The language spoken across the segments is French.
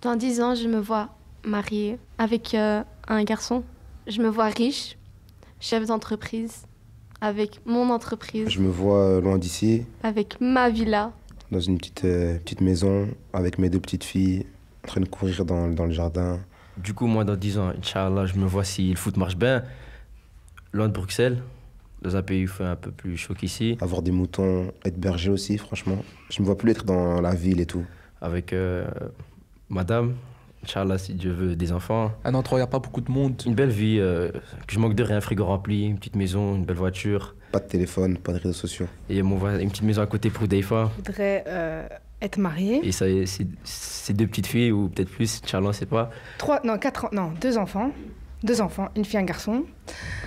Dans 10 ans, je me vois mariée avec un garçon. Je me vois riche, chef d'entreprise, avec mon entreprise. Je me vois loin d'ici. Avec ma villa. Dans une petite maison, avec mes 2 petites filles, en train de courir dans le jardin. Du coup, moi, dans 10 ans, Inch'Allah, je me vois si le foot marche bien, loin de Bruxelles, dans un pays où il fait un peu plus chaud qu'ici. Avoir des moutons, être berger aussi, franchement. Je me vois plus être dans la ville et tout. Avec madame, Inch'Allah, si Dieu veut, des enfants. Un endroit où il n'y a pas beaucoup de monde. Une belle vie, que je manque de rien, frigo rempli, une petite maison, une belle voiture. Pas de téléphone, pas de réseaux sociaux. Et une petite maison à côté pour Daifa. Je voudrais être mariée. Et ça, c'est 2 petites filles, ou peut-être plus, Inch'Allah, on ne sait pas. 2 enfants. 2 enfants, une fille, un garçon.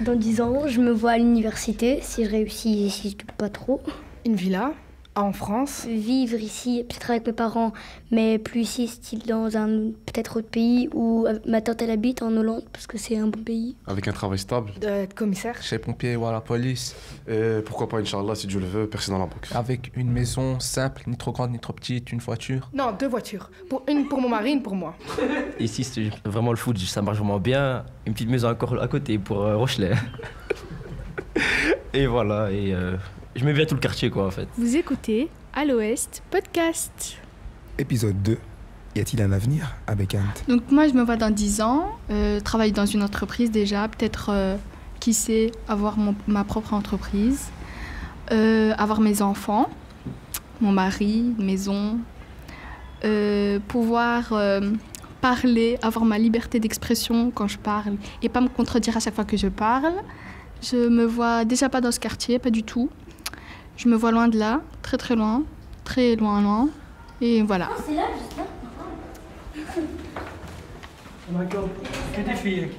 Dans 10 ans, je me vois à l'université, si je réussis, si je ne pas trop. Une villa en France. Vivre ici, peut-être avec mes parents, mais plus ici, style dans un peut-être autre pays où ma tante elle habite en Hollande, parce que c'est un bon pays. Avec un travail stable. D'être commissaire. Chez les pompiers ou à la police. Et pourquoi pas, Inch'Allah, si Dieu le veut, percer dans la boxe. Avec une maison simple, ni trop grande ni trop petite, une voiture. Non, 2 voitures. Une pour mon mari, une pour moi. Ici, c'est vraiment le foot, ça marche vraiment bien. Une petite maison encore à côté pour Rochelet. Et voilà, et je mets bien tout le quartier, quoi, en fait. Vous écoutez À l'Ouest Podcast. Épisode 2. Y a-t-il un avenir à Bécante? Donc moi, je me vois dans 10 ans, travailler dans une entreprise déjà, peut-être, qui sait, avoir ma propre entreprise, avoir mes enfants, mon mari, une maison, pouvoir parler, avoir ma liberté d'expression quand je parle et pas me contredire à chaque fois que je parle. Je me vois déjà pas dans ce quartier, pas du tout. Je me vois loin de là, très très loin, très loin, loin. Et voilà. C'est là, juste là. D'accord. Que des filles.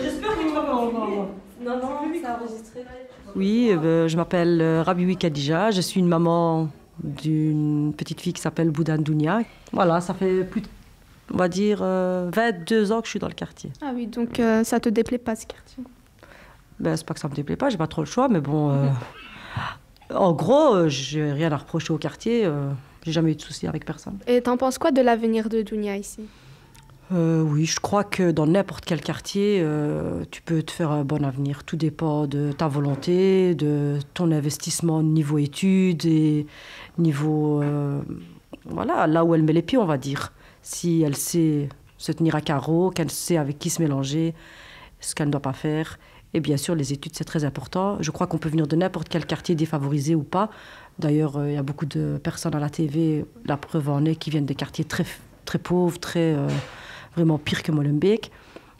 J'espère qu'il va pas. Non, c'est enregistré. Oui, je m'appelle Rabiwi Khadija. Je suis une maman d'une petite fille qui s'appelle Boudane Dounia. Voilà, ça fait plus de, on va dire, 22 ans que je suis dans le quartier. Ah oui, donc ça te déplaît pas ce quartier? Ben, c'est pas que ça me déplaît pas, j'ai pas trop le choix, mais bon... en gros, j'ai rien à reprocher au quartier. J'ai jamais eu de soucis avec personne. Et t'en penses quoi de l'avenir de Dounia ici? Oui, je crois que dans n'importe quel quartier, tu peux te faire un bon avenir. Tout dépend de ta volonté, de ton investissement niveau études et niveau... voilà, là où elle met les pieds, on va dire. Si elle sait se tenir à carreau, qu'elle sait avec qui se mélanger, ce qu'elle ne doit pas faire. Et bien sûr, les études, c'est très important. Je crois qu'on peut venir de n'importe quel quartier défavorisé ou pas. D'ailleurs, il y a beaucoup de personnes à la TV, la preuve en est, qui viennent des quartiers très, très pauvres, très, vraiment pires que Molenbeek,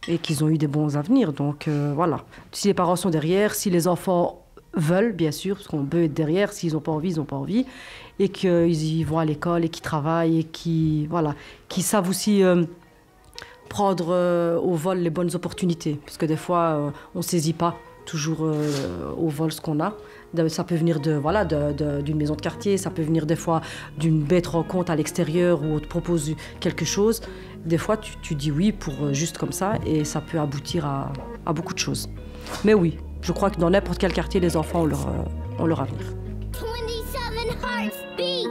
et qu'ils ont eu des bons avenirs. Donc voilà, si les parents sont derrière, si les enfants veulent, bien sûr, parce qu'on peut être derrière, s'ils n'ont pas envie, ils n'ont pas envie, et qu'ils y vont à l'école et qu'ils travaillent et qui savent aussi... prendre au vol les bonnes opportunités, parce que des fois, on ne saisit pas toujours au vol ce qu'on a. Ça peut venir d'une maison de quartier, ça peut venir des fois d'une bête rencontre à l'extérieur où on te propose quelque chose. Des fois, tu dis oui pour juste comme ça et ça peut aboutir à beaucoup de choses. Mais oui, je crois que dans n'importe quel quartier, les enfants ont leur avenir. 27 Heartbeat.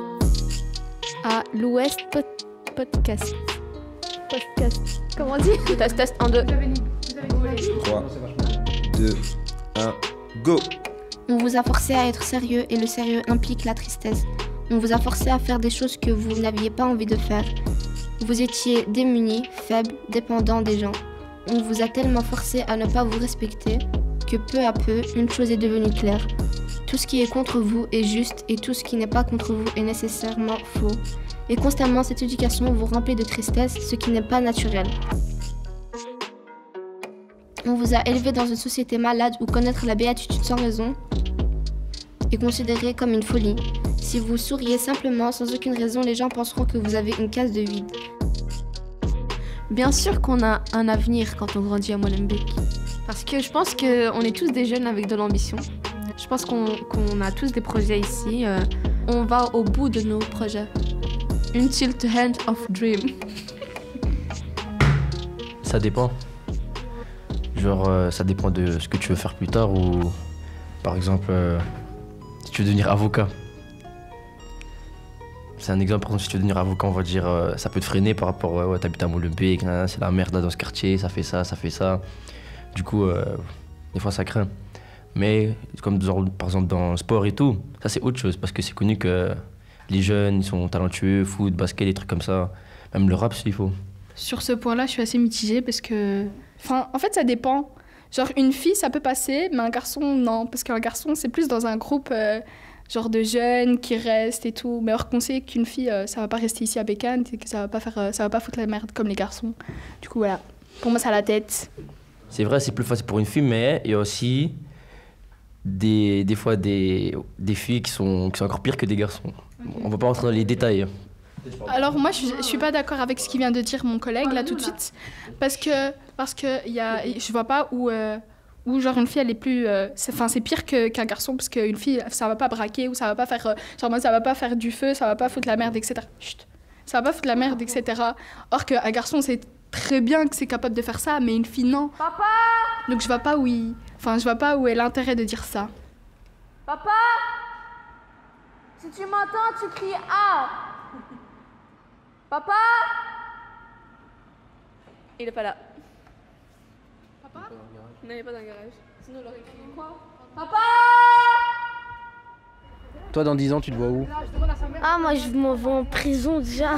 À l'Ouest Podcast. Comment on dit? Test, 1, 2. 3, 2, 1, go! On vous a forcé à être sérieux et le sérieux implique la tristesse. On vous a forcé à faire des choses que vous n'aviez pas envie de faire. Vous étiez démunis, faibles, dépendants des gens. On vous a tellement forcé à ne pas vous respecter que peu à peu, une chose est devenue claire. Tout ce qui est contre vous est juste et tout ce qui n'est pas contre vous est nécessairement faux. Et constamment, cette éducation vous remplit de tristesse, ce qui n'est pas naturel. On vous a élevé dans une société malade où connaître la béatitude sans raison est considéré comme une folie. Si vous souriez simplement, sans aucune raison, les gens penseront que vous avez une case de vide. Bien sûr qu'on a un avenir quand on grandit à Molenbeek. Parce que je pense qu'on est tous des jeunes avec de l'ambition. Je pense qu'on a tous des projets ici. On va au bout de nos projets. Until the end of dream. Ça dépend. Genre, ça dépend de ce que tu veux faire plus tard ou, par exemple, si tu veux devenir avocat. C'est un exemple, par exemple, si tu veux devenir avocat, on va dire, ça peut te freiner par rapport, ouais, t'habites à Molenbeek, c'est la merde là dans ce quartier, ça fait ça, ça fait ça. Du coup, des fois ça craint. Mais comme genre, par exemple dans le sport et tout, ça c'est autre chose, parce que c'est connu que les jeunes, ils sont talentueux, foot, basket, des trucs comme ça. Même le rap, s'il faut. Sur ce point-là, je suis assez mitigée parce que... Enfin, en fait, ça dépend. Genre, une fille, ça peut passer, mais un garçon, non. Parce qu'un garçon, c'est plus dans un groupe genre de jeunes qui restent et tout. Mais alors qu'on sait qu'une fille, ça va pas rester ici à Bécane, et que ça va pas foutre la merde comme les garçons. Du coup, voilà. Pour moi, ça a la tête. C'est vrai, c'est plus facile pour une fille, mais il y a aussi des fois des filles qui sont encore pires que des garçons. On va pas rentrer dans les détails. Alors moi, je suis pas d'accord avec ce qui vient de dire mon collègue là tout de suite, parce que je vois pas où genre une fille elle est plus, c'est pire qu'un garçon, parce qu'une fille ça va pas braquer ou ça va pas faire ça va pas faire du feu, ça va pas foutre la merde, etc. Chut. Ça va pas foutre la merde, etc. Or qu'un garçon c'est très bien que c'est capable de faire ça, mais une fille non. Papa! Donc je vois pas où est l'intérêt de dire ça. Papa! Si tu m'entends, tu cries A! Papa! Il est pas là. Papa? Non, il est pas dans le garage. Sinon, il aurait crié quoi? Papa! Toi, dans 10 ans, tu te vois où? Ah, moi, je me vois en prison déjà.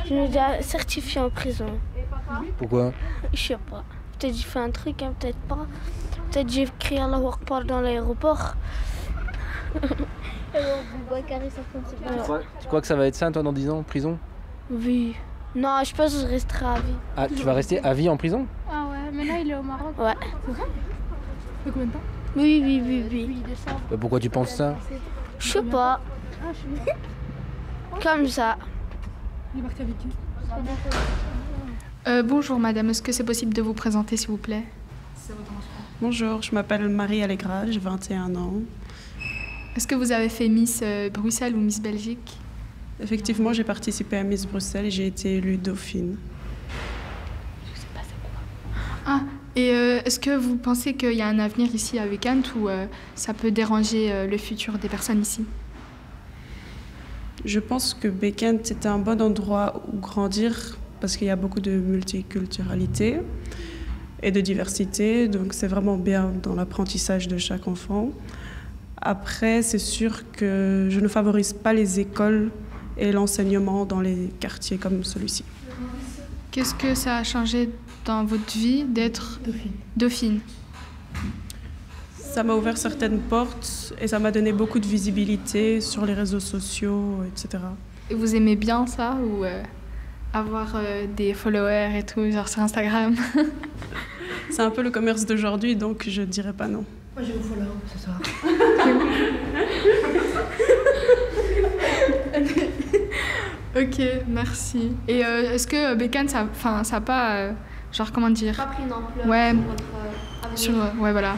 Je me déjà certifiée en prison. Pourquoi? Je sais pas. Peut-être j'ai fait un truc, hein, peut-être pas. Peut-être j'ai crié à la workport dans l'aéroport. Tu crois que ça va être ça, toi, dans 10 ans, en prison? Oui. Non, je pense que je resterai à vie. Ah, tu vas rester à vie en prison? Ah ouais, mais là il est au Maroc. Ouais. C'est vrai? Ça fait combien de temps? Oui. Pourquoi tu penses ça? Je sais pas. Comme ça. Il est parti avec qui? Bonjour madame, est-ce que c'est possible de vous présenter s'il vous plaît? Bonjour, je m'appelle Marie Allegra, j'ai 21 ans. Est-ce que vous avez fait Miss Bruxelles ou Miss Belgique? Effectivement, j'ai participé à Miss Bruxelles et j'ai été élue dauphine. Je sais pas c'est quoi. Ah, et est-ce que vous pensez qu'il y a un avenir ici à Bécane ou ça peut déranger le futur des personnes ici? Je pense que Bécane, c'est un bon endroit où grandir parce qu'il y a beaucoup de multiculturalité et de diversité, donc c'est vraiment bien dans l'apprentissage de chaque enfant. Après, c'est sûr que je ne favorise pas les écoles et l'enseignement dans les quartiers comme celui-ci. Qu'est-ce que ça a changé dans votre vie d'être dauphine? Ça m'a ouvert certaines portes et ça m'a donné beaucoup de visibilité sur les réseaux sociaux, etc. Et vous aimez bien ça ou avoir des followers et tout, genre sur Instagram? C'est un peu le commerce d'aujourd'hui, donc je dirais pas non. Moi, je vous follow ce soir. Ok, merci. Et est-ce que Bécane, ça a pas, genre comment dire? Pas pris une ampleur ouais, sur votre avenir. ouais, voilà.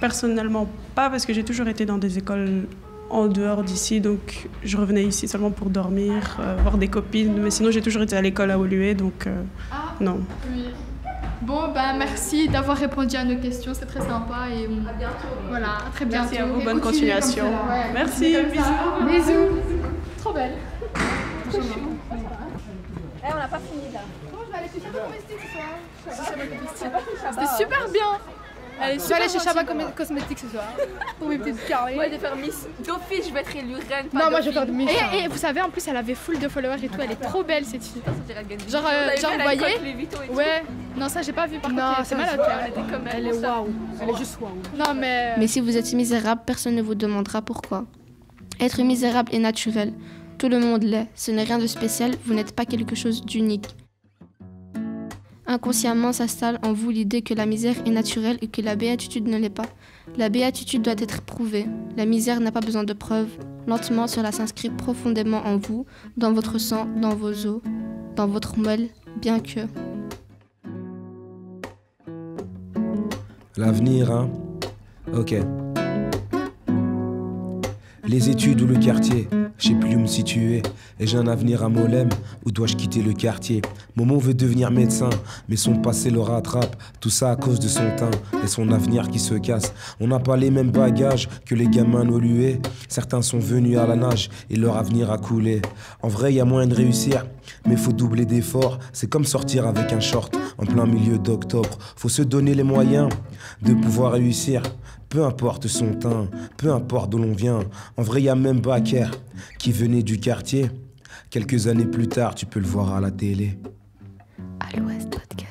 Personnellement, pas parce que j'ai toujours été dans des écoles en dehors d'ici, donc je revenais ici seulement pour dormir, voir des copines, mais sinon j'ai toujours été à l'école à Woluwe, donc non. Oui. Bon, bah merci d'avoir répondu à nos questions, c'est très sympa et à bientôt. Voilà, à très bientôt. Merci à vous, bonne continuation. Ouais. Merci, bisous. Bisous. Trop belle. On n'a pas fini là. Comment je vais aller chez Chaba Cosmétique ce soir? C'était super bien. Allez, je vais aller chez Chaba Cosmétique ce soir. Pour mes petites carrés. Moi, je vais faire Miss Dauphine, je vais être élue reine. Non, moi je vais faire de Miss. Et vous savez, en plus, elle avait full de followers et tout. Elle est trop belle cette fille. Genre, vous voyez? Ouais. Non, ça j'ai pas vu par contre. C'est malade. Elle est waouh. Elle est juste waouh. Non, mais. Mais si vous êtes misérable, personne ne vous demandera pourquoi. Être misérable est naturel. Tout le monde l'est. Ce n'est rien de spécial. Vous n'êtes pas quelque chose d'unique. Inconsciemment s'installe en vous l'idée que la misère est naturelle et que la béatitude ne l'est pas. La béatitude doit être prouvée. La misère n'a pas besoin de preuves. Lentement, cela s'inscrit profondément en vous, dans votre sang, dans vos os, dans votre moelle, bien que... L'avenir, hein? Ok. Les études ou le quartier, Je sais plus où me situer. Et j'ai un avenir à Molem. Où dois-je quitter le quartier? Momo veut devenir médecin, mais son passé le rattrape. Tout ça à cause de son teint et son avenir qui se casse. On n'a pas les mêmes bagages que les gamins nolués. Certains sont venus à la nage et leur avenir a coulé. En vrai, y a moyen de réussir, mais faut doubler d'efforts. C'est comme sortir avec un short en plein milieu d'octobre. Faut se donner les moyens de pouvoir réussir. Peu importe son teint, peu importe d'où l'on vient. En vrai, y a même Baker qui venait du quartier. Quelques années plus tard, tu peux le voir à la télé. À l'Ouest Podcast.